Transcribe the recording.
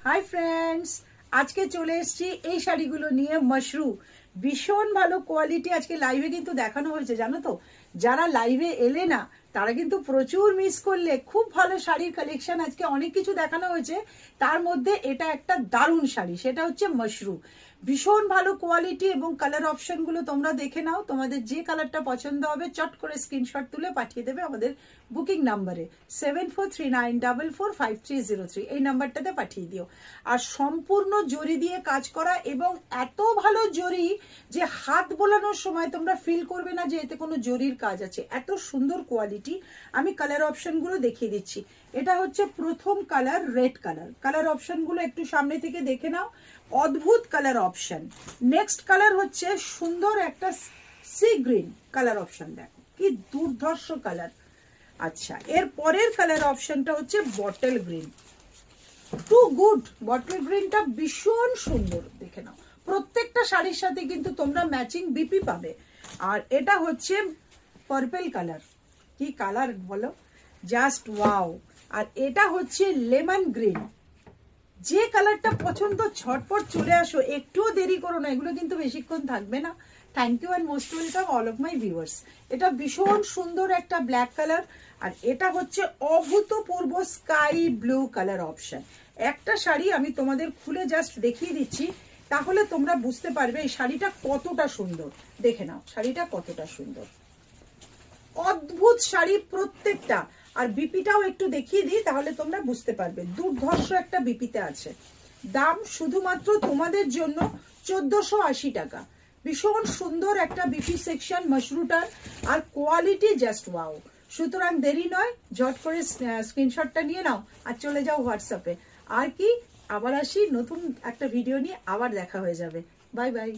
Hi friends, আজকে চলে এসেছি এই শাড়িগুলো নিয়ে। মাশরু ভীষণ ভালো কোয়ালিটি। আজকে লাইভে কিন্তু দেখানো হয়েছে, জানো তো, যারা লাইভে এলে না তারা কিন্তু প্রচুর মিস করলে। খুব ভালো শাড়ির কালেকশন আজকে অনেক কিছু দেখানো হয়েছে, তার মধ্যে এটা একটা দারুণ শাড়ি, সেটা হচ্ছে মাশরু। ভীষণ ভালো কোয়ালিটি এবং কালার অপশনগুলো তোমরা দেখে নাও। তোমাদের যে কালারটা পছন্দ হবে চট করে স্ক্রিনশট তুলে পাঠিয়ে দেবে আমাদের বুকিং নাম্বারে 7439445303, এই নাম্বারটাতে পাঠিয়ে দিও। আর সম্পূর্ণ জরি দিয়ে কাজ করা এবং এত ভালো জরি যে হাত বোলানোর সময় তোমরা ফিল করবে না যে এতে কোনো জরির কাজ আছে। এত সুন্দর কোয়ালিটি। আমি কালার অপশনগুলো দেখিয়ে দিচ্ছি। এটা হচ্ছে প্রথম কালার, রেড কালার। কালার অপশনগুলো একটু সামনে থেকে দেখে নাও, অদ্ভুত কালার অপশন। নেক্সট কালার হচ্ছে সুন্দর একটা সি গ্রিন কালার অপশন, দেখো কি দুর্ধর্ষ কালার। আচ্ছা, এর পরের কালার অপশনটা হচ্ছে bottle green. Too good. Bottle গ্রিনটা ভীষণ সুন্দর, দেখে নাও। প্রত্যেকটা শাড়ির সাথে কিন্তু তোমরা ম্যাচিং বিপি পাবে। আর এটা হচ্ছে পার্পল কালার। কি কালার বলো, জাস্ট ওয়াও। আর এটা হচ্ছে লেমন গ্রিন। যে কালারটা পছন্দ ঝটপট চলে আসো, একটুও দেরি করো না, এগুলো কিন্তু বেশিক্ষণ থাকবে না। Thank you and most welcome all of my viewers. এটা ভীষণ সুন্দর একটা ব্ল্যাক কালার। আর এটা হচ্ছে অভূতপূর্ব স্কাই ব্লু কালার অপশন। একটা শাড়ি আমি তোমাদের খুলে জাস্ট দেখিয়ে দিচ্ছি, তাহলে তোমরা বুঝতে পারবে এই শাড়িটা কতটা সুন্দর। দেখে নাও শাড়িটা কতটা সুন্দর, অদ্ভুত শাড়ি প্রত্যেকটা। আর বিপিটাও একটু দেখিয়ে দিই, তাহলে তোমরা বুঝতে পারবে। দুর্ধর্ষ একটা বিপিতে আছে। দাম শুধুমাত্র তোমাদের জন্য 1480 টাকা। ভীষণ সুন্দর একটা বিপি সেকশন মাশরুটার, আর কোয়ালিটি জাস্ট ওয়াও। সুতরাং দেরি নয়, ঝট করে স্ক্রিনশটটা নিয়ে নাও আর চলে যাও হোয়াটসঅ্যাপে। আর কি, আবার আসি নতুন একটা ভিডিও নিয়ে, আবার দেখা হয়ে যাবে। Bye bye.